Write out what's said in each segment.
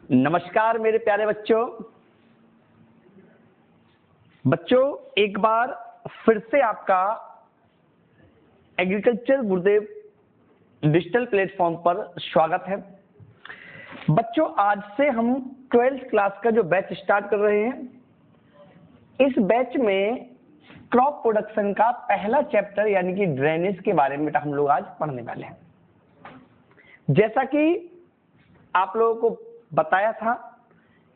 नमस्कार मेरे प्यारे बच्चों, एक बार फिर से आपका एग्रीकल्चर गुरुदेव डिजिटल प्लेटफॉर्म पर स्वागत है। बच्चों, आज से हम 12th क्लास का जो बैच स्टार्ट कर रहे हैं। इस बैच में क्रॉप प्रोडक्शन का पहला चैप्टर यानी कि ड्रेनेज के बारे में हम लोग आज पढ़ने वाले हैं। जैसा कि आप लोगों को बताया था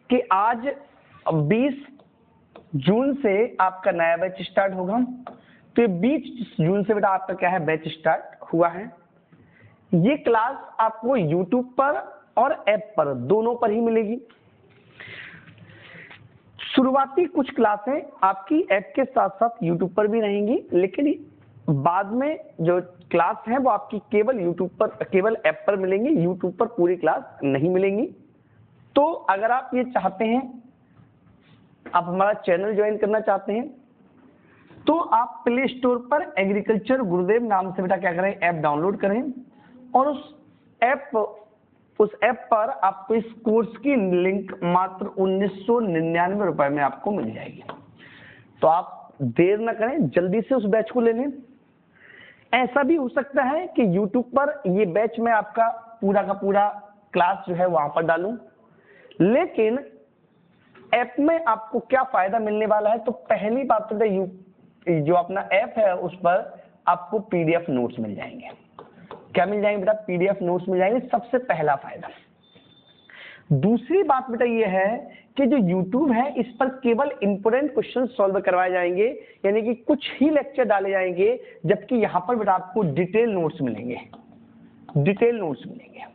कि आज 20 जून से आपका नया बैच स्टार्ट होगा। तो 20 जून से बेटा आपका क्या है, बैच स्टार्ट हुआ है। ये क्लास आपको YouTube पर और ऐप पर दोनों पर ही मिलेगी। शुरुआती कुछ क्लासें आपकी ऐप के साथ साथ YouTube पर भी रहेंगी, लेकिन बाद में जो क्लास है वो आपकी केवल YouTube पर, केवल ऐप पर मिलेंगी। YouTube पर पूरी क्लास नहीं मिलेंगी। तो अगर आप ये चाहते हैं, आप हमारा चैनल ज्वाइन करना चाहते हैं, तो आप प्ले स्टोर पर एग्रीकल्चर गुरुदेव नाम से बेटा क्या करें, ऐप डाउनलोड करें और उस ऐप पर आपको इस कोर्स की लिंक मात्र 1999 रुपए में आपको मिल जाएगी। तो आप देर न करें, जल्दी से उस बैच को ले लें। ऐसा भी हो सकता है कि YouTube पर ये बैच में आपका पूरा का पूरा क्लास जो है वहां पर डालूं, लेकिन ऐप में आपको क्या फायदा मिलने वाला है। तो पहली बात तो जो अपना ऐप है उस पर आपको PDF नोट्स मिल जाएंगे। क्या मिल जाएंगे बेटा, PDF नोट्स मिल जाएंगे, सबसे पहला फायदा। दूसरी बात बेटा ये है कि जो YouTube है इस पर केवल इंपोर्टेंट क्वेश्चन सॉल्व करवाए जाएंगे, यानी कि कुछ ही लेक्चर डाले जाएंगे, जबकि यहाँ पर बेटा आपको डिटेल नोट्स मिलेंगे, डिटेल नोट्स मिलेंगे।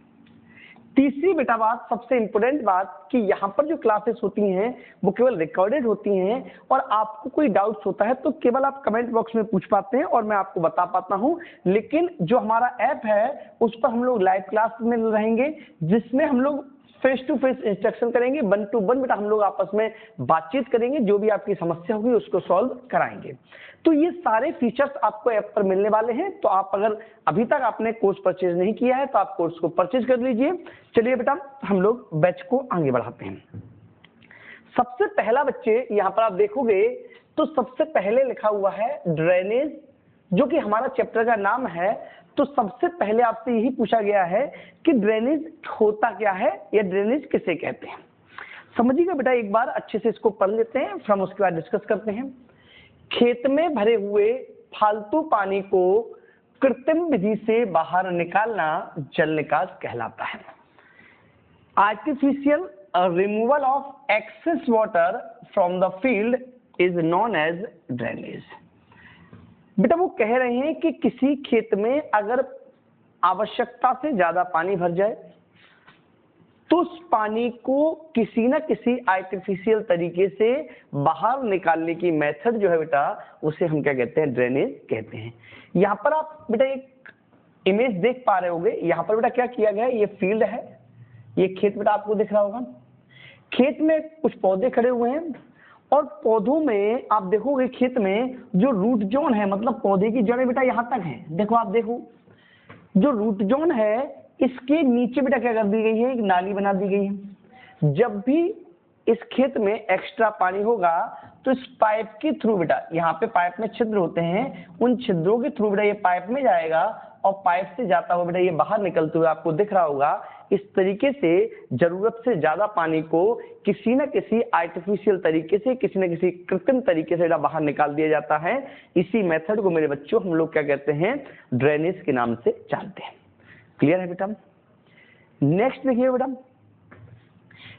तीसरी बेटा बात, सबसे इंपोर्टेंट बात, कि यहाँ पर जो क्लासेस होती हैं वो केवल रिकॉर्डेड होती हैं और आपको कोई डाउट्स होता है तो केवल आप कमेंट बॉक्स में पूछ पाते हैं और मैं आपको बता पाता हूँ। लेकिन जो हमारा ऐप है उस पर हम लोग लाइव क्लास में रहेंगे, जिसमें हम लोग फेस टू फेस इंस्ट्रक्शन करेंगे, 1 to 1 बेटा हम लोग आपस में बातचीत करेंगे, जो भी आपकी समस्या होगी उसको सॉल्व कराएंगे। तो ये सारे फीचर्स आपको ऐप पर मिलने वाले हैं। तो आप अगर अभी तक आपने कोर्स परचेज नहीं किया है तो आप कोर्स को परचेज कर लीजिए। चलिए बेटा हम लोग बैच को आगे बढ़ाते हैं। सबसे पहला बच्चे यहाँ पर आप देखोगे तो सबसे पहले लिखा हुआ है ड्रेनेज, जो कि हमारा चैप्टर का नाम है। तो सबसे पहले आपसे यही पूछा गया है कि ड्रेनेज होता क्या है या ड्रेनेज किसे कहते हैं। समझिएगा बेटा, एक बार अच्छे से इसको पढ़ लेते हैं, फिर हम उसके बाद डिस्कस करते हैं। खेत में भरे हुए फालतू पानी को कृत्रिम विधि से बाहर निकालना जल निकास कहलाता है। Artificial removal of excess water from the field is known as drainage. बेटा वो कह रहे हैं कि किसी खेत में अगर आवश्यकता से ज्यादा पानी भर जाए तो उस पानी को किसी न किसी आर्टिफिशियल तरीके से बाहर निकालने की मेथड जो है बेटा, उसे हम क्या कहते हैं, ड्रेनेज कहते हैं। यहाँ पर आप बेटा एक इमेज देख पा रहे होंगे। यहाँ पर बेटा क्या किया गया है, ये फील्ड है, ये खेत बेटा आपको दिख रहा होगा। खेत में कुछ पौधे खड़े हुए हैं और पौधों में आप देखोगे खेत में जो रूट जोन है, मतलब पौधे की जड़ें बेटा यहाँ तक है। देखो आप देखो, जो रूट जोन है इसके नीचे बेटा क्या कर दी गई है, एक नाली बना दी गई है। जब भी इस खेत में एक्स्ट्रा पानी होगा तो इस पाइप के थ्रू बेटा, यहाँ पे पाइप में छिद्र होते हैं, उन छिद्रों के थ्रू बेटा ये पाइप में जाएगा और पाइप से जाता हुआ बेटा ये बाहर निकलते हुए आपको दिख रहा होगा। इस तरीके से जरूरत से ज्यादा पानी को किसी न किसी आर्टिफिशियल तरीके से, किसी न किसी कृत्रिम तरीके से बाहर निकाल दिया जाता है। इसी मेथड को मेरे बच्चों हम लोग क्या कहते हैं, ड्रेनेज के नाम से जानते हैं। क्लियर है बेटा। नेक्स्ट देखिए बेटा,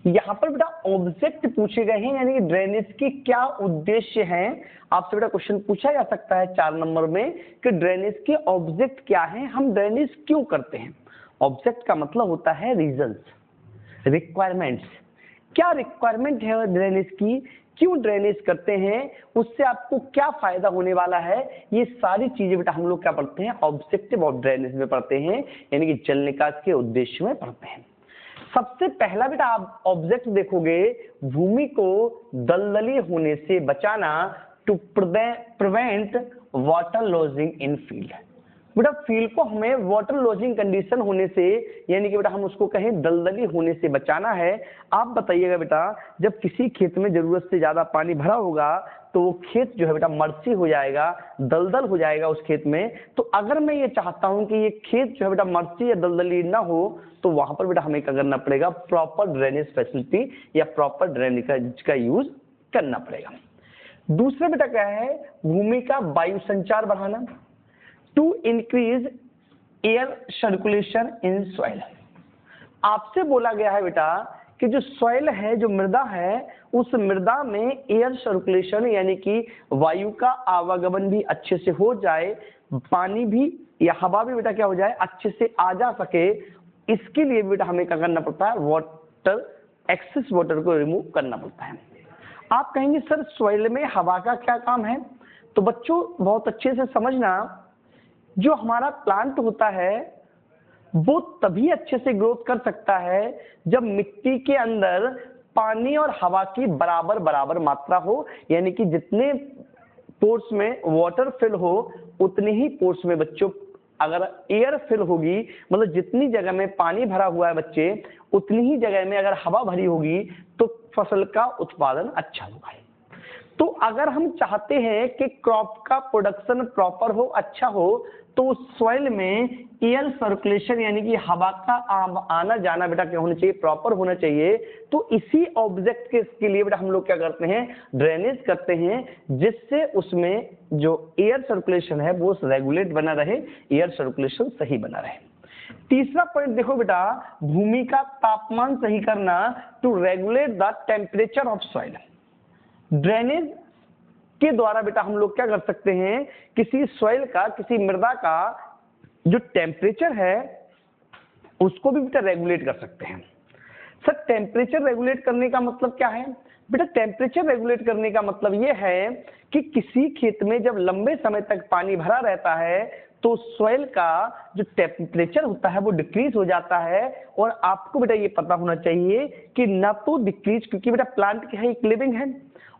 यहाँ पर बेटा ऑब्जेक्ट पूछे गए हैं, यानी कि ड्रेनेज के क्या उद्देश्य हैं। आपसे बेटा क्वेश्चन पूछा जा सकता है 4 नंबर में कि ड्रेनेज के ऑब्जेक्ट क्या हैं, हम ड्रेनेज क्यों करते हैं। ऑब्जेक्ट का मतलब होता है रीजंस, रिक्वायरमेंट्स। क्या रिक्वायरमेंट है ड्रेनेज की, क्यों ड्रेनेज करते हैं, उससे आपको क्या फायदा होने वाला है, ये सारी चीजें बेटा हम लोग क्या पढ़ते हैं, ऑब्जेक्टिव ऑफ ड्रेनेज में पढ़ते हैं, यानी कि जल निकास के उद्देश्य में पढ़ते हैं। सबसे पहला बेटा आप ऑब्जेक्ट देखोगे, भूमि को दलदली होने से बचाना, to prevent water logging in field. बेटा फील्ड को हमें वाटर लॉजिंग कंडीशन होने से, यानी कि बेटा हम उसको कहें दलदली होने से बचाना है। आप बताइएगा बेटा, जब किसी खेत में जरूरत से ज्यादा पानी भरा होगा तो वो खेत जो है बेटा मर्सी हो जाएगा, दलदल हो जाएगा उस खेत में। तो अगर मैं ये चाहता हूं कि ये खेत जो है बेटा मर्सी या दलदली ना हो, तो वहां पर बेटा हमें क्या करना पड़ेगा, प्रॉपर ड्रेनेज फैसिलिटी या प्रॉपर ड्रेनेज का यूज करना पड़ेगा। दूसरा बेटा क्या है, भूमि का वायु संचार बढ़ाना, to increase air circulation in soil. आपसे बोला गया है बेटा कि जो सॉइल है, जो मृदा है, उस मृदा में एयर सर्कुलेशन यानी कि वायु का आवागमन भी अच्छे से हो जाए, पानी भी या हवा भी बेटा क्या हो जाए, अच्छे से आ जा सके। इसके लिए बेटा हमें क्या करना पड़ता है, वाटर, एक्सेस वाटर को रिमूव करना पड़ता है। आप कहेंगे सर सॉइल में हवा का क्या काम है? तो बच्चों बहुत अच्छे से समझना, जो हमारा प्लांट होता है वो तभी अच्छे से ग्रोथ कर सकता है जब मिट्टी के अंदर पानी और हवा की बराबर बराबर मात्रा हो, यानी कि जितने पोर्स में वाटर फिल हो उतने ही पोर्स में बच्चों अगर एयर फिल होगी, मतलब जितनी जगह में पानी भरा हुआ है बच्चे, उतनी ही जगह में अगर हवा भरी होगी तो फसल का उत्पादन अच्छा होगा। तो अगर हम चाहते हैं कि क्रॉप का प्रोडक्शन प्रॉपर हो, अच्छा हो, तो उस सॉइल में एयर सर्कुलेशन यानी कि हवा का आना जाना बेटा क्या होना चाहिए, प्रॉपर होना चाहिए। तो इसी ऑब्जेक्ट के लिए बेटा हम लोग क्या करते हैं, ड्रेनेज करते हैं, जिससे उसमें जो एयर सर्कुलेशन है वो रेगुलेट बना रहे, एयर सर्कुलेशन सही बना रहे। तीसरा पॉइंट देखो बेटा, भूमि का तापमान सही करना, to regulate the temperature of soil. Drainage के द्वारा बेटा हम लोग क्या कर सकते हैं, किसी सॉइल का, किसी मृदा का जो टेम्परेचर है उसको भी बेटा रेगुलेट कर सकते हैं। सर टेम्परेचर रेगुलेट करने का मतलब क्या है? बेटा टेम्परेचर रेगुलेट करने का मतलब ये है कि किसी खेत में जब लंबे समय तक पानी भरा रहता है तो सॉइल का जो टेम्परेचर होता है वो डिक्रीज हो जाता है। और आपको बेटा ये पता होना चाहिए कि ना तो डिक्रीज, क्योंकि बेटा प्लांट क्या है, एक लिविंग है,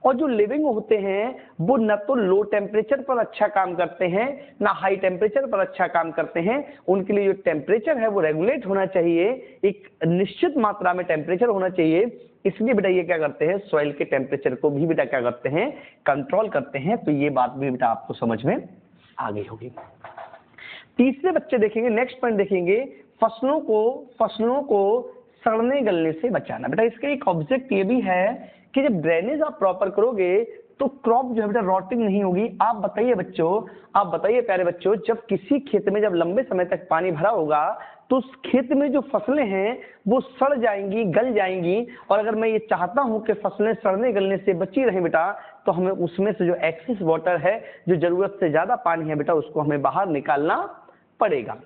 और जो लिविंग होते हैं वो न तो लो टेम्परेचर पर अच्छा काम करते हैं ना हाई टेम्परेचर पर अच्छा काम करते हैं। उनके लिए जो टेम्परेचर है वो रेगुलेट होना चाहिए, एक निश्चित मात्रा में टेम्परेचर होना चाहिए। इसलिए बेटा ये क्या करते हैं, सॉइल के टेम्परेचर को भी बेटा क्या करते हैं, कंट्रोल करते हैं। तो ये बात भी बेटा आपको समझ में आ गई होगी। तीसरे बच्चे देखेंगे, नेक्स्ट पॉइंट देखेंगे, फसलों को सड़ने गलने से बचाना। बेटा इसका एक ऑब्जेक्ट ये भी है कि जब ड्रेनेज आप प्रॉपर करोगे तो क्रॉप जो है बेटा रॉटिंग नहीं होगी। आप बताइए बच्चों, आप बताइए प्यारे बच्चों, जब किसी खेत में जब लंबे समय तक पानी भरा होगा तो उस खेत में जो फसलें हैं वो सड़ जाएंगी, गल जाएंगी। और अगर मैं ये चाहता हूं कि फसलें सड़ने गलने से बची रहें बेटा, तो हमें उसमें से जो एक्सेस वाटर है, जो जरूरत से ज्यादा पानी है बेटा, उसको हमें बाहर निकालना पड़ेगा।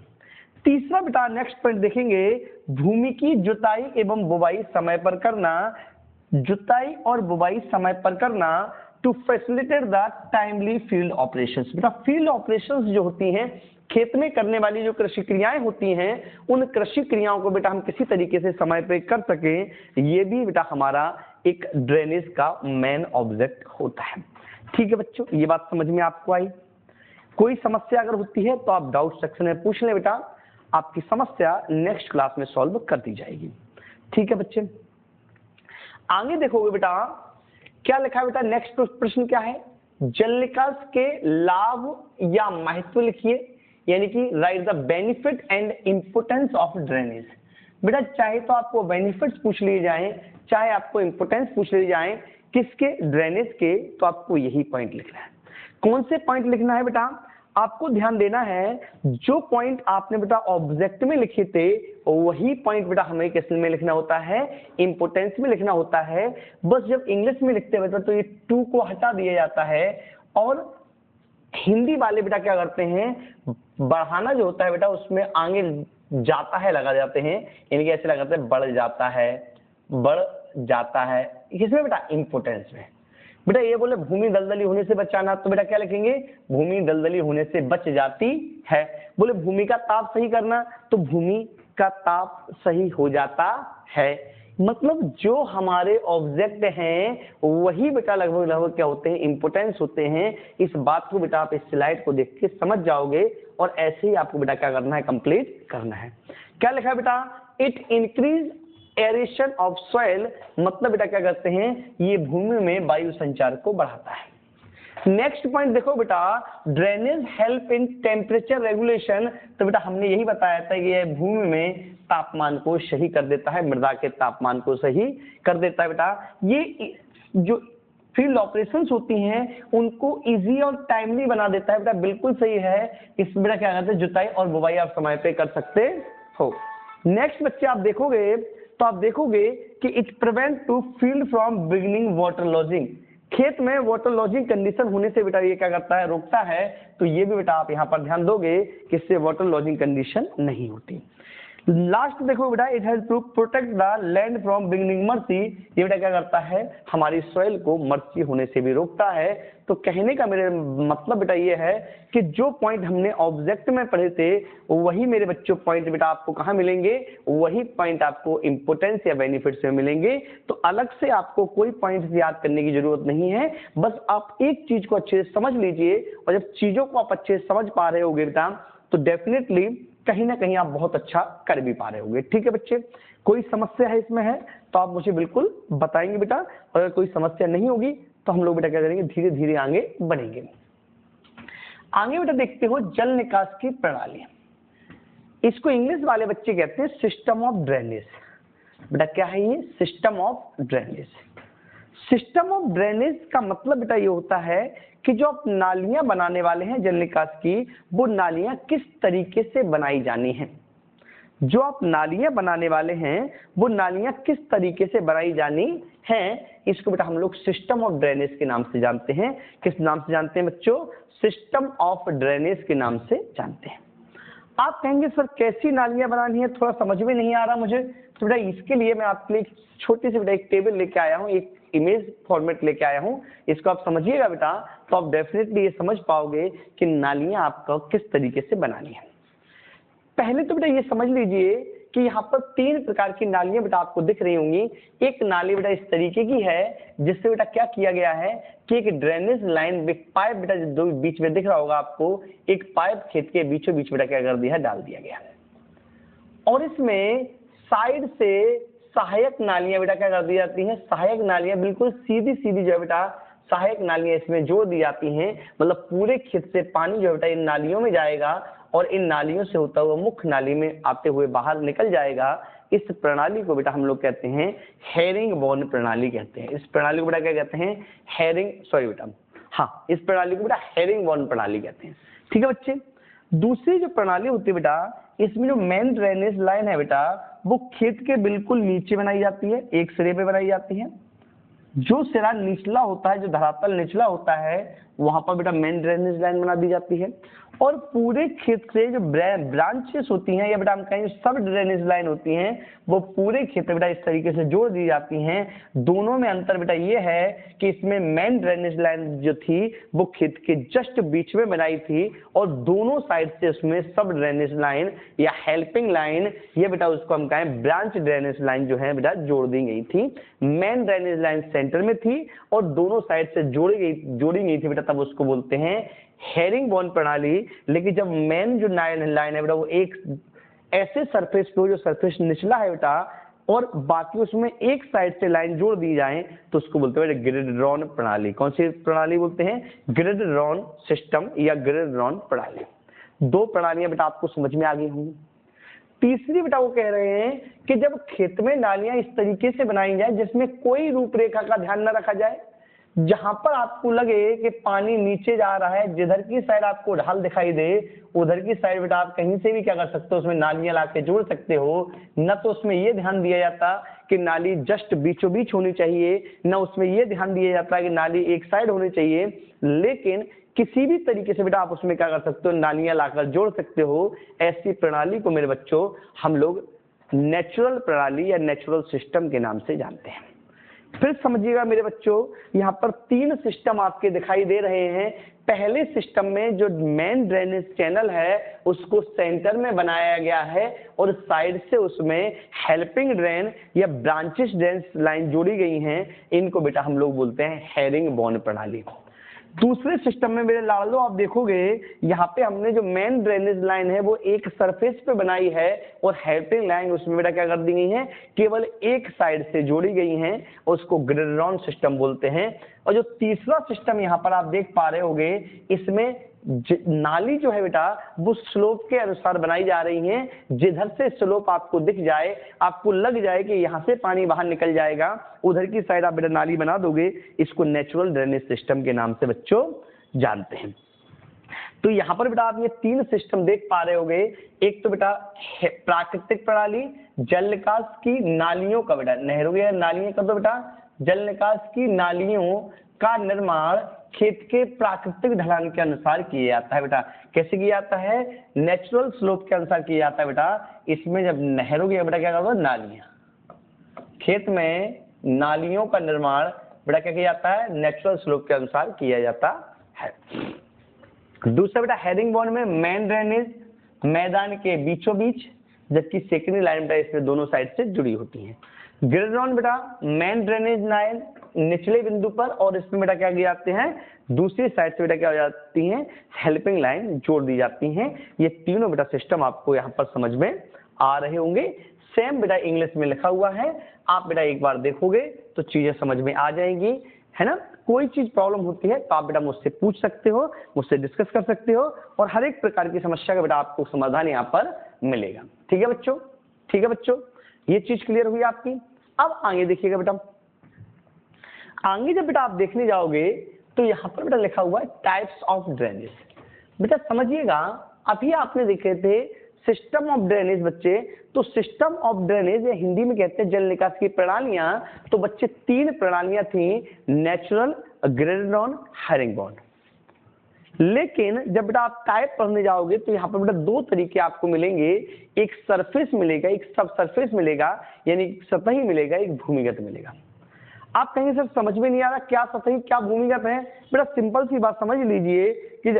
तीसरा बेटा नेक्स्ट पॉइंट देखेंगे, भूमि की जुताई एवं बुवाई समय पर करना। जुताई और बुवाई समय पर करना to facilitate the timely field operations. बेटा फील्ड ऑपरेशंस जो होती हैं, खेत में करने वाली जो कृषि क्रियाएं होती हैं, उन कृषि क्रियाओं को बेटा हम किसी तरीके से समय पे कर सकें, ये भी बेटा हमारा एक ड्रेनेज का मेन ऑब्जेक्ट होता है। ठीक है बच्चों, ये बात समझ में आपको आई? कोई समस्या अगर होती है तो आप डाउट सेक्शन में पूछ लें बेटा, आपकी समस्या नेक्स्ट क्लास में सॉल्व कर दी जाएगी। ठीक है बच्चे, आगे देखोगे बेटा क्या लिखा है बेटा, नेक्स्ट प्रश्न क्या है, जल निकास के लाभ या महत्व लिखिए, यानी कि right the benefit and importance of drainage. बेटा चाहे तो आपको बेनिफिट्स पूछ लिए जाएं, चाहे आपको इंपोर्टेंस पूछ लिए जाएं, किसके, ड्रेनेज के, तो आपको यही पॉइंट लिखना है। कौन से पॉइंट लिखना है बेटा? आपको ध्यान देना है, जो पॉइंट आपने बेटा ऑब्जेक्ट में लिखे थे वही पॉइंट बेटा हमें किस में लिखना होता है, इंपोर्टेंस में लिखना होता है। बस जब इंग्लिश में लिखते हैं बेटा तो ये टू को हटा दिया जाता है, और हिंदी वाले बेटा क्या करते हैं, बढ़ाना जो होता है बेटा उसमें आगे जाता है लगा जाते हैं, यानी कि ऐसे लगाते हैं बढ़ जाता है, बढ़ जाता है। किसमें बेटा, इंपोर्टेंस में। बेटा ये बोले भूमि दलदली होने से बचाना, तो बेटा क्या लिखेंगे, भूमि दलदली होने से बच जाती है। बोले भूमि का ताप सही करना, तो भूमि उसका ताप सही हो जाता है। मतलब जो हमारे ऑब्जेक्ट हैं वही बेटा लगभग लगभग क्या होते हैं, इंपोर्टेंस होते हैं। इस बात को बेटा आप इस स्लाइड को देख के समझ जाओगे और ऐसे ही आपको बेटा क्या करना है, कंप्लीट करना है। क्या लिखा है बेटा, it increase aeration of soil, मतलब बेटा क्या करते हैं, ये भूमि में वायु संचार को बढ़ाता है। नेक्स्ट पॉइंट देखो बेटा, drainage help in temperature regulation, तो बेटा हमने यही बताया था कि ये भूमि में तापमान को सही कर देता है, मृदा के तापमान को सही कर देता है बेटा। ये जो फील्ड ऑपरेशंस होती हैं उनको इजी और टाइमली बना देता है बेटा, बिल्कुल सही है। इसमें बेटा क्या कहते हैं, जुताई और बुवाई आप समय पे कर सकते हो। नेक्स्ट बच्चे आप देखोगे तो आप देखोगे कि it prevent to field from beginning water logging, खेत में वाटर लॉजिंग कंडीशन होने से बेटा ये क्या करता है, रोकता है। तो ये भी बेटा आप यहाँ पर ध्यान दोगे कि इससे वाटर लॉजिंग कंडीशन नहीं होती। लास्ट देखो बेटा, it has to protect the land from beginning mercy, ये बेटा क्या करता है, हमारी सॉइल को मर्सी होने से भी रोकता है। तो कहने का मेरे मतलब बेटा ये है कि जो पॉइंट हमने ऑब्जेक्ट में पढ़े थे वही मेरे बच्चों पॉइंट बेटा आपको कहाँ मिलेंगे, वही पॉइंट आपको इंपोर्टेंस या बेनिफिट्स में मिलेंगे। तो अलग से आपको कोई पॉइंट याद करने की जरूरत नहीं है, बस आप एक चीज को अच्छे से समझ लीजिए, और जब चीजों को आप अच्छे से समझ पा रहे होगे बेटा तो डेफिनेटली कहीं ना कहीं आप बहुत अच्छा कर भी पा रहे होंगे। ठीक है बच्चे, कोई समस्या है इसमें है तो आप मुझे बिल्कुल बताएंगे बेटा, अगर कोई समस्या नहीं होगी तो हम लोग बेटा क्या करेंगे, धीरे धीरे आगे बढ़ेंगे। आगे बेटा देखते हो जल निकास की प्रणाली, इसको इंग्लिश वाले बच्चे कहते हैं सिस्टम ऑफ ड्रेनेज। बेटा क्या है ये, system of drainage. System of drainage का मतलब बेटा ये होता है कि जो आप नालियां बनाने वाले हैं जल निकास की, वो नालियां किस तरीके से बनाई जानी हैं। जो आप नालियां बनाने वाले हैं वो नालियां किस तरीके से बनाई जानी हैं, इसको बेटा हम लोग सिस्टम ऑफ ड्रेनेज के नाम से जानते हैं। किस नाम से जानते हैं बच्चों, सिस्टम ऑफ ड्रेनेज के नाम से जानते हैं। आप कहेंगे सर कैसी नालियां बनानी है, थोड़ा समझ में नहीं आ रहा मुझे। तो बेटा इसके लिए मैं आपके लिए छोटी सी बेटा एक टेबल लेके आया हूँ, एक इमेज फॉर्मेट लेके आया हूँ, इसको आप समझिएगा बेटा तो आप डेफिनेटली ये समझ पाओगे कि नालियां आपको किस तरीके से बनानी है। पहले तो बेटा ये समझ लीजिए कि यहाँ पर 3 प्रकार की नालियां बेटा आपको दिख रही होंगी। एक नाली बेटा इस तरीके की है जिससे बेटा क्या किया गया है कि एक ड्रेनेज लाइन, एक पाइप बेटा जो बीच में दिख रहा होगा आपको, एक पाइप खेत के बीचों बीच बेटा क्या कर दिया है, डाल दिया गया। और इसमें साइड से सहायक नालियां बेटा क्या कर दी जाती हैं, सहायक नालियां बिल्कुल सीधी सीधी जो है बेटा सहायक नालियां इसमें जोड़ दी जाती हैं। मतलब पूरे खेत से पानी जो है बेटा इन नालियों में जाएगा और इन नालियों से होता हुआ मुख्य नाली में आते हुए बाहर निकल जाएगा। इस प्रणाली को बेटा हम लोग कहते हैं हेरिंग बॉन प्रणाली कहते हैं। इस प्रणाली को बेटा क्या कहते हैं, हेरिंग, सॉरी बेटा, हाँ इस प्रणाली को बेटा हेरिंग बॉन प्रणाली कहते हैं। ठीक है बच्चे, दूसरी जो प्रणाली होती है बेटा, इसमें जो मेन ड्रेनेज लाइन है बेटा वो खेत के बिल्कुल नीचे बनाई जाती है, एक सिरे पे बनाई जाती है। जो सिरा निचला होता है, जो धरातल निचला होता है, वहां पर बेटा मेन ड्रेनेज लाइन बना दी जाती है। और पूरे खेत से जो ब्रांचेस होती हैं या बेटा हम कहें सब ड्रेनेज लाइन होती हैं, वो पूरे खेत में बेटा इस तरीके से जोड़ दी जाती हैं। दोनों में अंतर बेटा ये है कि इसमें मेन ड्रेनेज लाइन जो थी वो खेत के जस्ट बीच में बनाई थी, और दोनों साइड से उसमें सब ड्रेनेज लाइन या हेल्पिंग लाइन, ये बेटा उसको हम कहें ब्रांच ड्रेनेज लाइन जो है बेटा जोड़ दी गई थी। मेन ड्रेनेज लाइन सेंटर में थी और दोनों साइड से जोड़ी गई थी बेटा, तब उसको बोलते हैं हेरिंग बॉन प्रणाली। लेकिन जब मेन जो लाइन है बेटा वो एक ऐसे सरफेस पे हो जो सरफेस निचला है बेटा, और बाकी उसमें एक साइड से लाइन जोड़ दी जाए तो उसको बोलते हैं ग्रिड ड्रॉन प्रणाली। कौन सी प्रणाली बोलते हैं, ग्रिड ड्रॉन सिस्टम या ग्रिड ड्रॉन प्रणाली। 2 प्रणालियां बेटा आपको समझ में आ गई होंगी। तीसरी बेटा वो कह रहे हैं कि जब खेत में नालियां इस तरीके से बनाई जाए जिसमें कोई रूपरेखा का ध्यान न रखा जाए, जहां पर आपको लगे कि पानी नीचे जा रहा है, जिधर की साइड आपको ढाल दिखाई दे उधर की साइड बेटा आप कहीं से भी क्या कर सकते हो, उसमें नालियां लाके जोड़ सकते हो। न तो उसमें ये ध्यान दिया जाता कि नाली जस्ट बीचों बीच होनी चाहिए, न उसमें ये ध्यान दिया जाता है कि नाली एक साइड होनी चाहिए, लेकिन किसी भी तरीके से बेटा आप उसमें क्या कर सकते हो, नालियां लाकर जोड़ सकते हो। ऐसी प्रणाली को मेरे बच्चों हम लोग नेचुरल प्रणाली या नेचुरल सिस्टम के नाम से जानते हैं। फिर समझिएगा मेरे बच्चों, यहाँ पर 3 सिस्टम आपके दिखाई दे रहे हैं। पहले सिस्टम में जो मेन ड्रेनेज चैनल है उसको सेंटर में बनाया गया है और साइड से उसमें हेल्पिंग ड्रेन या ब्रांचेस ड्रेन लाइन जोड़ी गई हैं। इनको बेटा हम लोग बोलते हैं हेरिंग बोन प्रणाली। दूसरे सिस्टम में मेरे लाडलो आप देखोगे यहाँ पे हमने जो मेन ड्रेनेज लाइन है वो एक सरफेस पे बनाई है और हेल्पिंग लाइन उसमें बेटा क्या कर दी गई है, केवल एक साइड से जोड़ी गई हैं, उसको ग्रिड राउंड सिस्टम बोलते हैं। और जो तीसरा सिस्टम यहाँ पर आप देख पा रहे होगे, इसमें नाली जो है बेटा वो स्लोप के अनुसार बनाई जा रही है। जिधर से स्लोप आपको दिख जाए, आपको लग जाए कि यहाँ से पानी बाहर निकल जाएगा, उधर की साइड आप बेटा नाली बना दोगे। इसको नेचुरल ड्रेनेज सिस्टम के नाम से बच्चों जानते हैं। तो यहाँ पर बेटा आप ये तीन सिस्टम देख पा रहे होगे। एक तो बेटा प्राकृतिक प्रणाली, जल निकास की नालियों का बेटा, नहरों या नालियां का, तो बेटा जल निकास की नालियों का निर्माण खेत के प्राकृतिक ढलान के अनुसार किया जाता है। बेटा कैसे किया जाता है, नेचुरल स्लोप के अनुसार किया जाता है। बेटा इसमें जब नहरों की बेटा क्या करता है, नालियां, खेत में नालियों का निर्माण बेटा क्या किया जाता है, नेचुरल स्लोप के अनुसार किया जाता है। दूसरा बेटा हेरिंग बॉन में मेन ड्रेनेज मैदान के बीचों बीच, जबकि सेकेंडरी लाइन बेटा इसमें दोनों साइड से जुड़ी होती है। ग्रिड राउंड बेटा मेन ड्रेनेज लाइन निचले बिंदु पर, और इसमें बेटा क्या किए जाते हैं, दूसरी साइड से बेटा क्या हो जाती हैं, हेल्पिंग लाइन जोड़ दी जाती हैं। ये तीनों बेटा सिस्टम आपको यहाँ पर समझ में आ रहे होंगे। सेम बेटा इंग्लिश में लिखा हुआ है, आप बेटा एक बार देखोगे तो चीजें समझ में आ जाएंगी, है ना। कोई चीज प्रॉब्लम होती है तो आप बेटा मुझसे पूछ सकते हो, मुझसे डिस्कस कर सकते हो, और हर एक प्रकार की समस्या का बेटा आपको समाधान यहाँ पर मिलेगा। ठीक है बच्चों, ठीक है बच्चों, ये चीज क्लियर हुई आपकी। अब आगे देखिएगा बेटा, आगे जब बेटा आप देखने जाओगे तो यहाँ पर बेटा लिखा हुआ है टाइप्स ऑफ ड्रेनेज। बेटा समझिएगा, अभी आपने देखे थे सिस्टम ऑफ ड्रेनेज बच्चे, तो सिस्टम ऑफ ड्रेनेज या हिंदी में कहते हैं जल निकास की प्रणालियां। तो बच्चे तीन प्रणालियां थी, नेचुरल, ग्रिड राउंड, हेरिंग बॉन। लेकिन जब बेटा आप टाइप पढ़ने जाओगे तो यहाँ पर बेटा दो तरीके आपको मिलेंगे, एक सरफेस मिलेगा, एक सब सरफेस मिलेगा, यानी सतही मिलेगा, एक भूमिगत मिलेगा। आप कहेंगे सर समझ में नहीं आ रहा, क्या सतही क्या भूमिगत है। बेटा सिंपल सी बात समझ लीजिए कि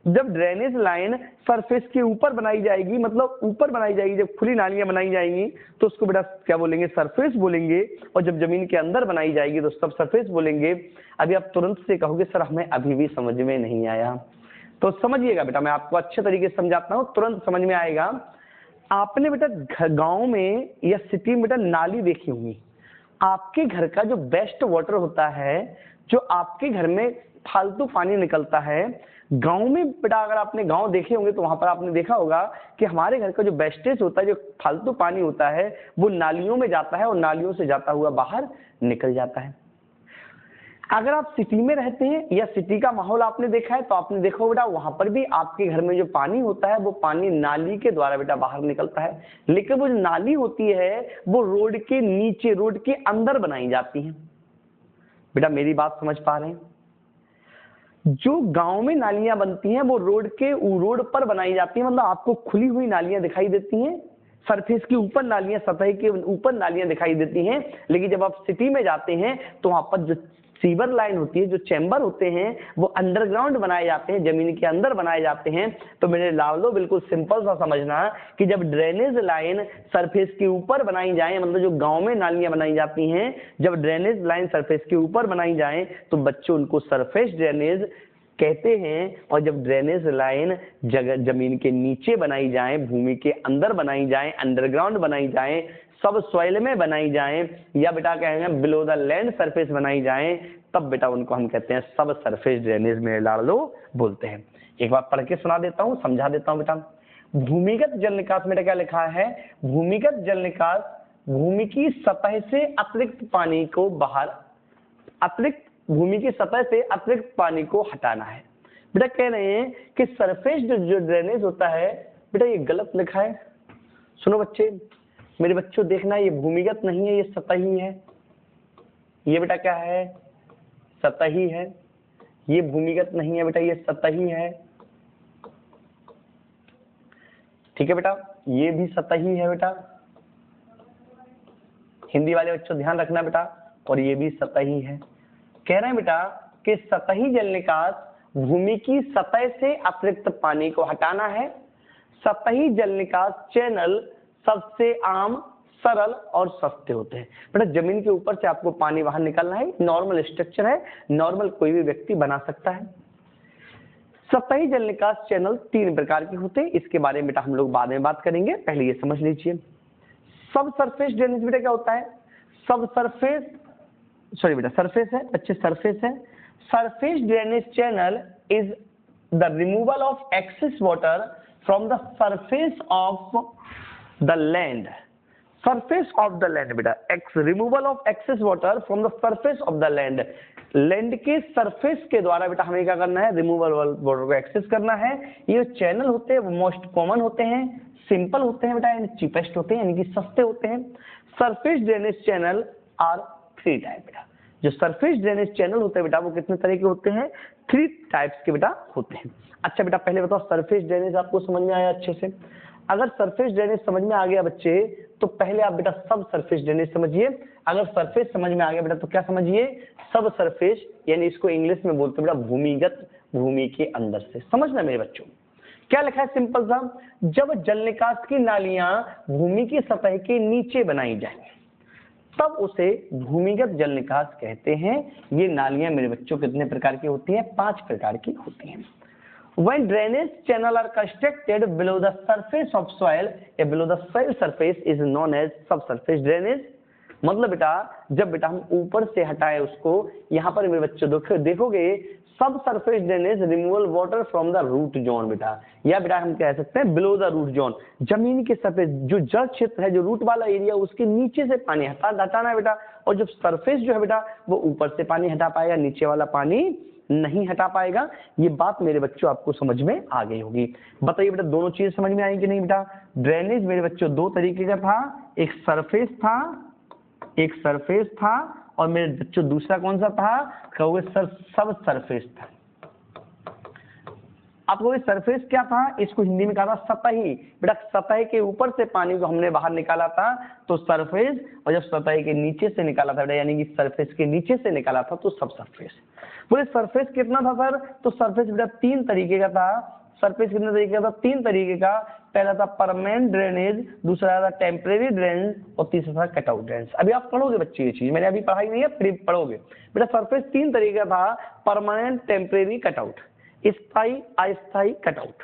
जब ड्रेनेज लाइन सरफेस के ऊपर बनाई जाएगी, मतलब ऊपर बनाई जाएगी, जब खुली नालियां बनाई जाएंगी तो उसको बेटा क्या बोलेंगे, सरफेस बोलेंगे। और जब जमीन के अंदर बनाई जाएगी तो सब सरफेस बोलेंगे। अभी आप तुरंत से कहोगे सर हमें अभी भी समझ में नहीं आया, तो समझिएगा बेटा, मैं आपको अच्छे तरीके से समझाता हूँ, तुरंत समझ में आएगा। आपने बेटा गाँव में या सिटी में बेटा नाली देखी होंगी। आपके घर का जो बेस्ट वाटर होता है, जो आपके घर में फालतू पानी निकलता है, गांव में बेटा अगर आपने गांव देखे होंगे तो वहां पर आपने देखा होगा कि हमारे घर का जो वेस्टेज होता है, जो फालतू पानी होता है, वो नालियों में जाता है और नालियों से जाता हुआ बाहर निकल जाता है। अगर आप सिटी में रहते हैं या सिटी का माहौल आपने देखा है तो आपने देखा बेटा वहां पर भी आपके घर में जो पानी होता है वो पानी नाली के द्वारा बेटा बाहर निकलता है। लेकिन वो जो नाली होती है वो रोड के नीचे, रोड के अंदर बनाई जाती है। बेटा मेरी बात समझ पा रहे हैं, जो गांव में नालियां बनती हैं वो रोड पर बनाई जाती है, मतलब आपको खुली हुई नालियां दिखाई देती हैं, सरफेस के ऊपर नालियां, सतह के ऊपर नालियां दिखाई देती हैं। लेकिन जब आप सिटी में जाते हैं तो वहां पर जो सीवर लाइन होती है, जो चैम्बर होते हैं, वो अंडरग्राउंड बनाए जाते हैं, जमीन के अंदर बनाए जाते हैं। तो मेरे लाडलो बिल्कुल सिंपल सा समझना कि जब ड्रेनेज लाइन सरफेस के ऊपर बनाई जाए, मतलब जो गांव में नालियां बनाई जाती हैं, जब ड्रेनेज लाइन सरफेस के ऊपर बनाई जाए तो बच्चों उनको सरफेस ड्रेनेज कहते हैं। और जब ड्रेनेज लाइन जमीन के नीचे बनाई जाए, भूमि के अंदर बनाई जाए, अंडरग्राउंड बनाई जाए, सब सॉइल में बनाई जाए, या बेटा कहेंगे बिलो द लैंड सरफेस बनाई जाए, तब बेटा उनको हम कहते हैं सब सरफेस ड्रेनेज में लाडलो बोलते हैं। एक बार पढ़ के सुना देता हूँ, समझा देता हूँ बेटा। भूमिगत जल निकास में क्या लिखा है, भूमिगत जल निकास भूमि की सतह से अतिरिक्त पानी को बाहर, भूमि की सतह से अतिरिक्त पानी को हटाना है। बेटा कह रहे हैं कि सरफेस जो ड्रेनेज होता है, बेटा ये गलत लिखा है। सुनो बच्चे, मेरे बच्चों देखना, ये भूमिगत नहीं है, ये सतही है। ये बेटा क्या है, सतही है। ये भूमिगत नहीं है बेटा, ये सतही है। ठीक है बेटा, ये भी सतही है बेटा। हिंदी वाले बच्चों ध्यान रखना बेटा, और ये भी सतही है। कह रहे हैं बेटा कि सतही जल निकास भूमि की सतह से अतिरिक्त पानी को हटाना है। सतही जल निकास चैनल सबसे आम, सरल और सस्ते होते हैं। बेटा जमीन के ऊपर से आपको पानी बाहर निकालना है, नॉर्मल स्ट्रक्चर है, नॉर्मल कोई भी व्यक्ति बना सकता है। सतही जल निकास चैनल 3 प्रकार के होते हैं, इसके बारे में बेटा हम लोग बाद में बात करेंगे, पहले ये समझ लीजिए। सब सरफेस ड्रेनेज बेटा क्या होता है? सब सरफेस, सॉरी बेटा सरफेस है बच्चे, सरफेस है। Surface drainage channel is the removal of excess water from the surface of the land. Surface of the land बेटा, removal of excess water from the surface of the land. Land के surface के द्वारा बेटा हमें क्या करना है? Removal water को एक्सेस करना है। ये चैनल होते हैं वो मोस्ट कॉमन होते हैं, सिंपल होते हैं बेटा, यानी चीपेस्ट होते हैं, यानी कि सस्ते होते हैं। Surface drainage channel are 3 type बेटा। जो सरफेस ड्रेनेज चैनल होते हैं बेटा वो कितने तरह के होते हैं? 3 टाइप्स के बेटा होते हैं। अच्छा बेटा पहले बताओ सरफेस ड्रेनेज आपको समझ में आया अच्छे से? अगर सरफेस ड्रेनेज समझ में आ गया बच्चे तो पहले आप बेटा सब सरफेस ड्रेनेज समझिए। अगर सरफेस समझ में आ गया बेटा तो क्या समझिए? सब सरफेस, यानी इसको इंग्लिश में बोलते हैं बेटा भूमिगत, भूमि के अंदर से। समझना मेरे बच्चों, क्या लिखा है सिंपल सा? जब जल निकास की नालियां भूमि की सतह के नीचे बनाई जाए तब उसे भूमिगत जल निकास कहते हैं। ये नालियां मेरे बच्चों कितने प्रकार की होती हैं? 5 प्रकार की होती हैं। When drainage channel are constructed below the surface of soil, या below the soil surface is known as subsurface drainage। मतलब बेटा जब बेटा हम ऊपर से हटाए उसको, यहाँ पर मेरे बच्चों देखोगे सब surface drainage removal water from the root zone बेटा, या बेटा हम कह सकते हैं बिलो द रूट जोन। जमीन के सरफेस जो जल क्षेत्र है, जो रूट वाला एरिया, उसके नीचे से पानी हटाना है बेटा। और जब सरफेस जो है बेटा वो ऊपर से पानी हटा पाएगा, नीचे वाला पानी नहीं हटा पाएगा। ये बात मेरे बच्चों आपको समझ में आ गई होगी। बताइए बेटा दोनों चीज समझ में आई कि नहीं बेटा? ड्रेनेज मेरे बच्चों 2 तरीके का था, एक सरफेस था, और मेरे बच्चों दूसरा कौन सा था? कहोगे सर सब सरफेस था। आप कहोगे सरफेस क्या था? इसको हिंदी में कहा था सतही। बेटा सतह के ऊपर से पानी को हमने बाहर निकाला था तो सरफेस, और जब सतह के नीचे से निकाला था बेटा, यानी कि सरफेस के नीचे से निकाला था तो सब सरफेस। बोले सरफेस कितना था सर? तो सरफेस बेटा 3 तरीके का था। सरफेस कितने तरीके का था? 3 तरीके का। पहला था परमानेंट ड्रेनेज, दूसरा था टेम्परेरी ड्रेनेज, और तीसरा था कटआउट ड्रेनेज। अभी आप पढ़ोगे बच्चे ये चीज, मैंने अभी पढ़ाई नहीं है, फिर पढ़ोगे बेटा। सरफेस 3 तरीके का था, परमानेंट, टेम्परेरी, कटआउट, स्थायी, अस्थायी, कटआउट।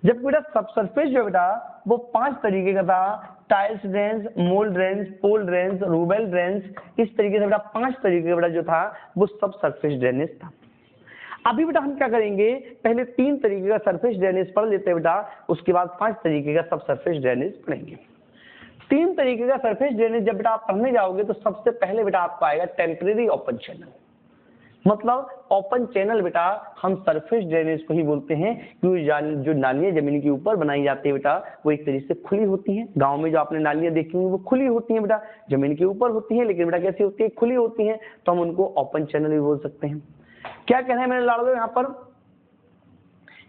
जब बेटा सब सरफेस जो बेटा वो 5 तरीके का था, टाइल्स ड्रेन्स, मोल्ड ड्रेन्स, पोल ड्रेन्स, रूबेल ड्रेन्स। इस तरीके से बेटा 5 तरीके का बेटा जो था वो सब सरफेस ड्रेनेज था। अभी बेटा हम क्या करेंगे? पहले 3 तरीके का सरफेस ड्रेनेज पढ़ लेते हैं बेटा, उसके बाद 5 तरीके का सब सरफेस ड्रेनेज पढ़ेंगे। 3 तरीके का सरफेस ड्रेनेज जब बेटा आप पढ़ने जाओगे तो सबसे पहले बेटा आपको आएगा टेम्परेरी ओपन चैनल। मतलब ओपन चैनल बेटा हम सरफेस ड्रेनेज को ही बोलते हैं, क्योंकि जो नालियां जमीन के ऊपर बनाई जाती है बेटा वो एक तरीके से खुली होती हैं। गांव में जो आपने नालियां देखी होंगी वो खुली होती हैं बेटा, जमीन के ऊपर होती हैं, लेकिन बेटा कैसी होती है? खुली होती हैं, तो हम उनको ओपन चैनल भी बोल सकते हैं। क्या कह रहे हैं मेरे लाड़ो यहाँ पर?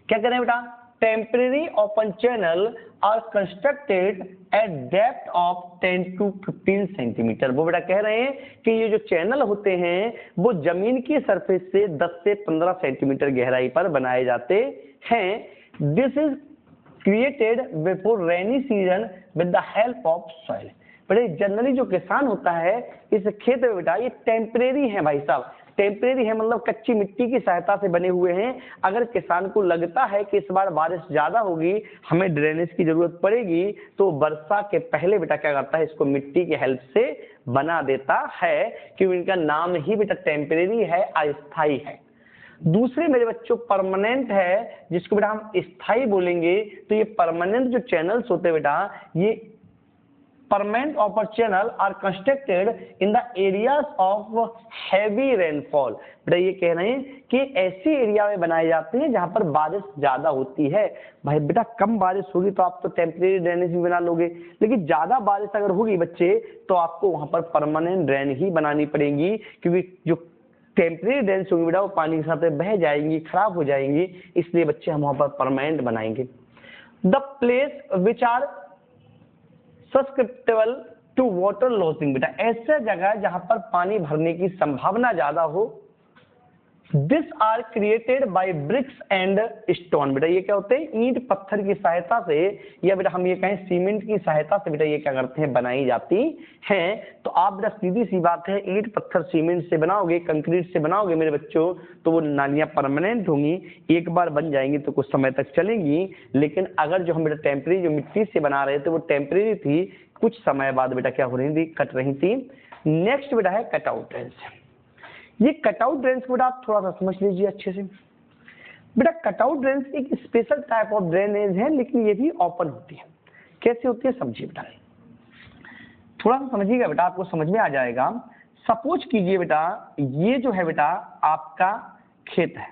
क्या कह रहे हैं बेटा? Temporary open channel are constructed at depth of 10 to 15 centimetre. वो बेटा कह रहे हैं कि ये जो चैनल होते हैं वो जमीन की सरफेस से 10 से 15 सेंटीमीटर गहराई पर बनाए जाते हैं। This is created before rainy season with the help of soil. बेटा जनरली जो किसान होता है इस खेत में बेटा ये टेम्परेरी है भाई साहब, टेम्परेरी है मतलब कच्ची मिट्टी की सहायता से बने हुए हैं। अगर किसान को लगता है कि इस बार बारिश ज्यादा होगी, हमें ड्रेनेज की जरूरत पड़ेगी, तो वर्षा के पहले बेटा क्या करता है? इसको मिट्टी की हेल्प से बना देता है, क्योंकि इनका नाम ही बेटा टेम्परेरी है, अस्थायी है। दूसरे मेरे बच्चों परमानेंट है, जिसको बेटा हम स्थायी बोलेंगे। तो ये परमानेंट जो चैनल्स होते हैं बेटा, ये permanent upper channel are constructed in the areas of heavy rainfall। बेटा ये कह रहे हैं कि ऐसी एरिया में बनाए जाते हैं जहां पर बारिश ज्यादा होती है। भाई बेटा कम बारिश होगी तो आप तो टेम्परेरी ड्रेनेज भी बना लोगे, लेकिन ज्यादा बारिश अगर होगी बच्चे तो आपको वहां पर परमानेंट ड्रेन ही बनानी पड़ेगी, क्योंकि जो टेम्परेरी ड्रेनेज होगी बेटा वो पानी के साथ बह जाएंगी, खराब हो जाएंगी, इसलिए बच्चे हम वहां पर परमानेंट बनाएंगे। The place which are susceptible to water logging. बेटा ऐसा जगह जहां पर पानी भरने की संभावना ज्यादा हो, this are created by bricks and stone. बेटा ये क्या होते हैं, ईंट पत्थर की सहायता से, या बेटा हम ये कहें सीमेंट की सहायता से बेटा ये क्या करते हैं, बनाई जाती हैं। तो आप बेटा सीधी सी बात है, ईंट पत्थर सीमेंट से बनाओगे, कंक्रीट से बनाओगे मेरे बच्चों, तो वो नालियां परमानेंट होंगी, एक बार बन जाएंगी तो कुछ समय तक चलेंगी। लेकिन अगर जो हम बेटा टेम्परेरी जो मिट्टी से बना रहे थे वो टेम्परेरी थी, कुछ समय बाद बेटा क्या हो रही थी, कट रही थी। नेक्स्ट बेटा है कटआउट ड्रेन्स। ये कटआउट ड्रेन्स को बेटा आप थोड़ा सा समझ लीजिए अच्छे से। बेटा कटआउट ड्रेन्स एक स्पेशल टाइप ऑफ ड्रेनेज है, लेकिन ये भी ओपन होती है। कैसे होती है समझिए बेटा, थोड़ा सा समझिएगा बेटा, आपको समझ में आ जाएगा। सपोज कीजिए बेटा, ये जो है बेटा आपका खेत है,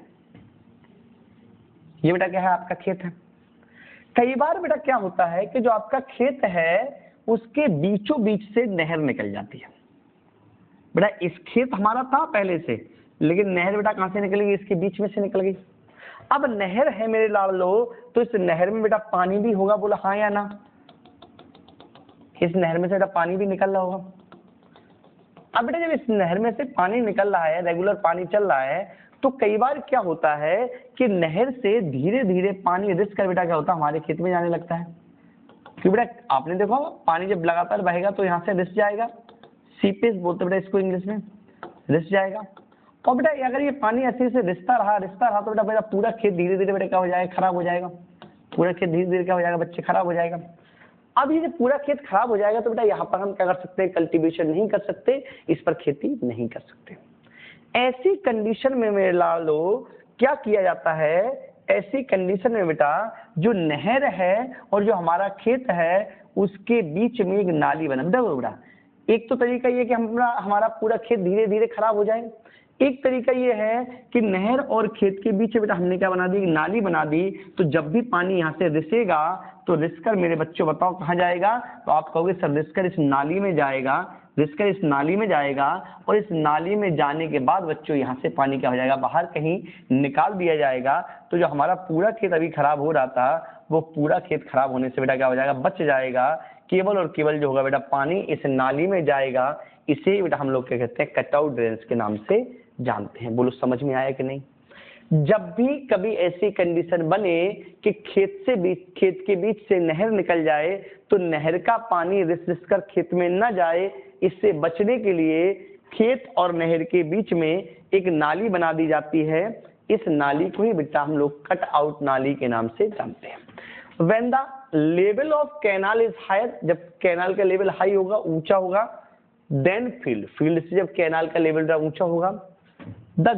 ये बेटा क्या है, आपका खेत है। कई बार बेटा क्या होता है कि जो आपका खेत है उसके बीचों बीच से नहर निकल जाती है। बेटा इस खेत हमारा था पहले से, लेकिन नहर बेटा कहां से निकल गई, इसके बीच में से निकल गई। अब नहर है मेरे लाडलो, तो इस नहर में बेटा पानी भी होगा, बोला हाँ या ना, इस नहर में से बेटा पानी भी निकल रहा होगा। अब बेटा जब इस नहर में से पानी निकल रहा है, रेगुलर पानी चल रहा है, तो कई बार क्या होता है कि नहर से धीरे धीरे पानी रिस कर बेटा क्या होता है, हमारे खेत में जाने लगता है। क्यों बेटा, आपने देखो पानी जब लगातार बहेगा तो यहाँ से रिस जाएगा, सीपेज बोलते बेटा इसको इंग्लिश में, रिस जाएगा। और बेटा अगर ये पानी ऐसे से रिसता रहा तो बेटा पूरा खेत धीरे धीरे बेटा क्या हो जाएगा, खराब हो जाएगा। पूरा खेत धीरे धीरे क्या हो जाएगा बच्चे, खराब हो जाएगा। अब ये जब पूरा खेत खराब हो जाएगा तो बेटा यहाँ पर हम क्या कर सकते हैं, कल्टीवेशन नहीं कर सकते, इस पर खेती नहीं कर सकते। ऐसी कंडीशन में मेरे लालो क्या किया जाता है, ऐसी कंडीशन में बेटा जो नहर है और जो हमारा खेत है उसके बीच में एक नाली बना। बेटा एक तो तरीका ये कि हमारा पूरा खेत धीरे धीरे खराब हो जाए, एक तरीका ये है कि नहर और खेत के बीच बेटा हमने क्या बना दी, एक नाली बना दी। तो जब भी पानी यहाँ से रिसेगा तो रिसकर मेरे बच्चों बताओ कहाँ जाएगा, तो आप कहोगे सर रिसकर इस नाली में जाएगा, रिसकर इस नाली में जाएगा, और इस नाली में जाने के बाद बच्चों यहाँ से पानी क्या हो जाएगा, बाहर कहीं निकाल दिया जाएगा। तो जो हमारा पूरा खेत अभी खराब हो रहा था वो पूरा खेत खराब होने से बेटा क्या हो जाएगा, बच जाएगा। केवल और केवल जो होगा बेटा पानी इस नाली में जाएगा। इसे बेटा हम लोग क्या कहते हैं, कटआउट ड्रेन्स के नाम से जानते हैं। बोलो समझ में आया कि नहीं। जब भी कभी ऐसी कंडीशन बने कि खेत के बीच से नहर निकल जाए तो नहर का पानी रिस कर खेत में न जाए, इससे बचने के लिए खेत और नहर के बीच में एक नाली बना दी जाती है। इस नाली को ही बेटा हम लोग कट आउट नाली के नाम से जानते हैं। When the level of canal is higher, जब कैनाल का लेवल हाई होगा, ऊंचा होगा, then फील्ड से जब कैनाल का लेवल ऊंचा होगा, the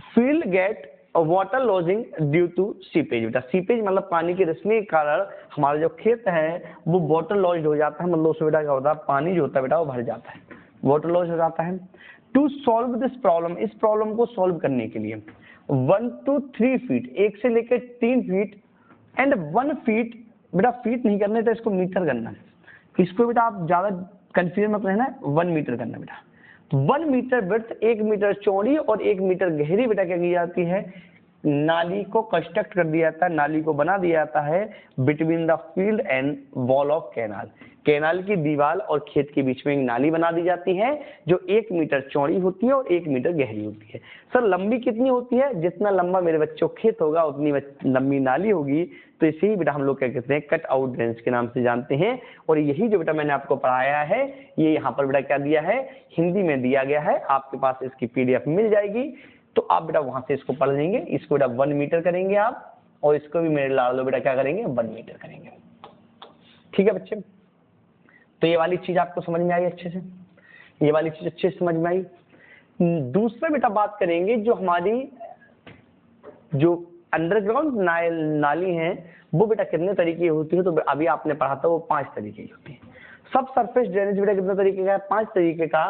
field get water logging due to seepage. बेटा सीपेज मतलब पानी की रिसने के कारण हमारा जो खेत है वो वाटर लॉज हो जाता है, मतलब उसमें बेटा क्या होता है, पानी जो होता है बेटा वो भर जाता है, वाटर लॉज हो जाता है। टू सॉल्व दिस प्रॉब्लम, इस प्रॉब्लम को सॉल्व करने के लिए 1 to 3 फीट, 1 से लेकर 3 फीट एंड 1 फीट, बेटा फीट नहीं करना है तो इसको मीटर करना है, इसको बेटा आप ज्यादा कंफ्यूजन मत रहना है, 1 मीटर करना बेटा। 1 मीटर विड्थ, 1 मीटर चौड़ी और 1 मीटर गहरी बेटा क्या की जाती है, नाली को कंस्ट्रक्ट कर दिया जाता है, नाली को बना दिया जाता है between the field and wall of canal. Canal की दीवार और खेत के बीच में एक नाली बना दी जाती है जो 1 मीटर चौड़ी होती है और 1 मीटर गहरी होती है। सर लंबी कितनी होती है, जितना लंबा मेरे बच्चों खेत होगा उतनी लंबी नाली होगी। तो इसे ही बेटा हम लोग क्या कहते हैं, कट आउट ड्रेन्स के नाम से जानते हैं। और यही जो बेटा मैंने आपको पढ़ाया है ये यहाँ पर बेटा क्या दिया है, हिंदी में दिया गया है, आपके पास इसकी PDF मिल जाएगी, तो आप बेटा वहां से इसको पढ़ लेंगे। इसको बेटा 1 मीटर करेंगे आप, और इसको भी मेरे लाडलो बेटा क्या करेंगे, 1 मीटर करेंगे। ठीक है बच्चे, तो ये वाली चीज आपको समझ में आई अच्छे से, ये वाली चीज अच्छे से समझ में आई। दूसरा बेटा बात करेंगे जो हमारी जो अंडरग्राउंड नाली है वो बेटा कितने तरीके की होती है, तो अभी आपने पढ़ा था वो 5 तरीके की होती है। सब सरफेस ड्रेनेज बेटा कितने तरीके का है, 5 तरीके का।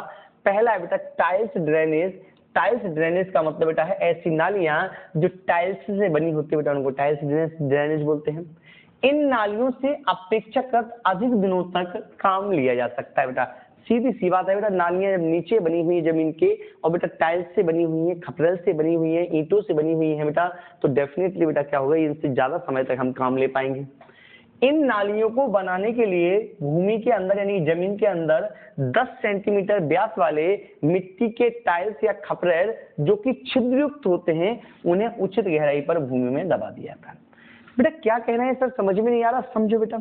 पहला है बेटा टाइल्स ड्रेनेज। टाइल्स ड्रेनेज का मतलब बेटा है ऐसी नालियां जो टाइल्स से बनी होती है बेटा, उनको टाइल्स ड्रेनेज बोलते हैं। इन नालियों से अपेक्षाकृत अधिक दिनों तक काम लिया जा सकता है बेटा। सीधी सी बात है बेटा, नालियां जब नीचे बनी हुई है जमीन के और बेटा टाइल्स से बनी हुई है, खपरेल से बनी हुई है, ईंटों से बनी हुई है बेटा, तो डेफिनेटली बेटा क्या होगा, इनसे ज्यादा समय तक हम काम ले पाएंगे। इन नालियों को बनाने के लिए भूमि के अंदर यानी जमीन के अंदर 10 सेंटीमीटर व्यास वाले मिट्टी के टाइल्स या खपरेल जो कि छिद्रयुक्त होते हैं उन्हें उचित गहराई पर भूमि में दबा दिया था। बेटा क्या कहना है सर, समझ में नहीं आ रहा? समझो बेटा,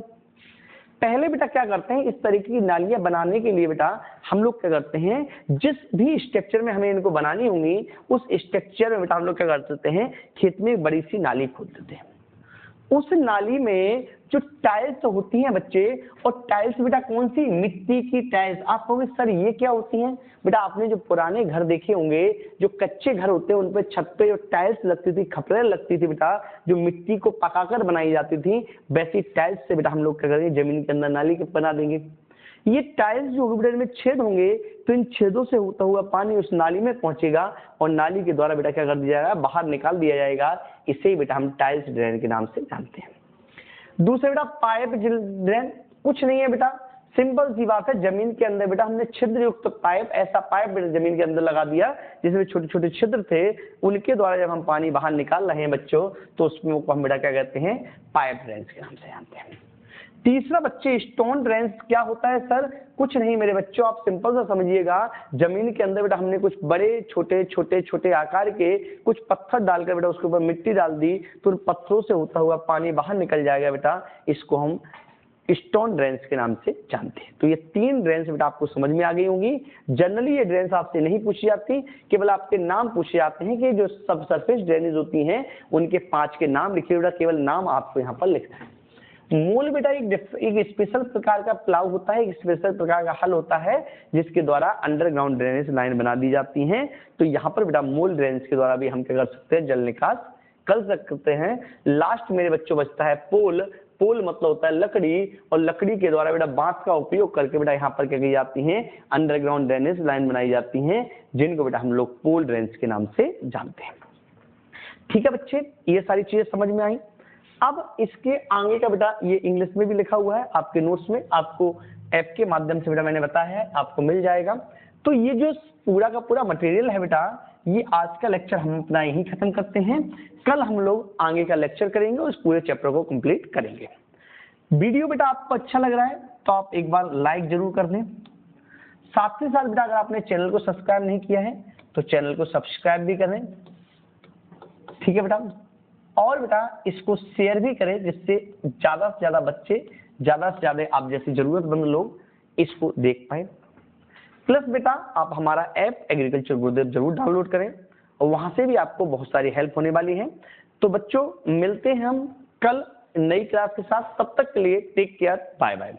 पहले बेटा क्या करते हैं, इस तरीके की नालियां बनाने के लिए बेटा हम लोग क्या करते हैं, जिस भी स्ट्रक्चर में हमें इनको बनानी होंगी उस स्ट्रक्चर में बेटा हम लोग क्या कर देते हैं, खेत में एक बड़ी सी नाली खोद देते हैं। उस नाली में जो टाइल्स होती हैं बच्चे, और टाइल्स बेटा कौन सी, मिट्टी की टाइल्स। आप कहोगे सर ये क्या होती हैं? बेटा आपने जो पुराने घर देखे होंगे, जो कच्चे घर होते हैं उन पे छत पे जो टाइल्स लगती थी, खपरेल लगती थी बेटा, जो मिट्टी को पकाकर बनाई जाती थी, वैसी टाइल्स से बेटा हम लोग क्या करेंगे, जमीन के अंदर नाली के बना देंगे। ये टाइल्स जो बेटा में छेद होंगे तो इन छेदों से होता हुआ पानी उस नाली में पहुंचेगा और नाली के द्वारा बेटा क्या कर दिया जाएगा, बाहर निकाल दिया जाएगा। इसे ही बेटा हम टाइल्स ड्रेन के नाम से जानते हैं। दूसरा बेटा पाइप ड्रेन, कुछ नहीं है बेटा, सिंपल सी बात है, जमीन के अंदर बेटा हमने छिद्रयुक्त पाइप, ऐसा पाइप बेटा जमीन के अंदर लगा दिया जिसमें छोटे छोटे छिद्र थे, उनके द्वारा जब हम पानी बाहर निकाल रहे हैं बच्चों तो उसमें हम बेटा क्या कहते हैं, पाइप ड्रेन के नाम से जानते हैं। तीसरा बच्चे स्टोन ड्रेन क्या होता है सर? कुछ नहीं मेरे बच्चों, आप सिंपल सा समझिएगा, जमीन के अंदर बेटा हमने कुछ बड़े छोटे छोटे छोटे आकार के कुछ पत्थर डालकर बेटा उसके ऊपर मिट्टी डाल दी तो उन पत्थरों से होता हुआ पानी बाहर निकल जाएगा बेटा, इसको हम स्टोन ड्रेन्स के नाम से जानते हैं। तो ये 3 ड्रेन्स बेटा आपको समझ में आ गई होंगी। जनरली ये ड्रेन्स आपसे नहीं पूछी जाती, केवल आपके नाम पूछे जाते हैं कि जो सब सरफेस ड्रेनेज होती हैं उनके 5 के नाम लिखिए बेटा, केवल नाम आपको यहाँ पर लिखना है। मूल बेटा एक स्पेशल प्रकार का प्लाव होता है, एक स्पेशल प्रकार का हल होता है जिसके द्वारा अंडरग्राउंड ड्रेनेज लाइन बना दी जाती हैं। तो यहाँ पर बेटा मूल ड्रेनेज के द्वारा भी हम क्या कर सकते हैं, जल निकास कर सकते हैं। लास्ट मेरे बच्चों बचता है पोल। पोल मतलब होता है लकड़ी, और लकड़ी के द्वारा बेटा बांस का उपयोग करके बेटा यहाँ पर क्या की जाती है, अंडरग्राउंड ड्रेनेज लाइन बनाई जाती हैं, जिनको बेटा हम लोग पोल ड्रेनेज के नाम से जानते हैं। ठीक है बच्चे, ये सारी चीजें समझ में आई। अब इसके आगे का बेटा ये इंग्लिश में भी लिखा हुआ है आपके नोट्स में, आपको ऐप के माध्यम से बेटा मैंने बताया है, आपको मिल जाएगा। तो ये जो पूरा का पूरा मटेरियल है बेटा, ये आज का लेक्चर हम अपना यहीं खत्म करते हैं। कल हम लोग आगे का लेक्चर करेंगे, उस पूरे चैप्टर को कंप्लीट करेंगे। वीडियो बेटा आपको अच्छा लग रहा है तो आप एक बार लाइक जरूर कर दें। साथ ही साथ बेटा अगर आपने चैनल को सब्सक्राइब नहीं किया है तो चैनल को सब्सक्राइब भी करें। ठीक है बेटा, और बेटा इसको शेयर भी करें जिससे ज्यादा से ज्यादा बच्चे, ज्यादा से ज्यादा आप जैसे जरूरतमंद लोग इसको देख पाए। प्लस बेटा आप हमारा ऐप एग्रीकल्चर गुरुदेव जरूर डाउनलोड करें और वहां से भी आपको बहुत सारी हेल्प होने वाली है। तो बच्चों मिलते हैं हम कल नई क्लास के साथ, तब तक के लिए टेक केयर, बाय बाय।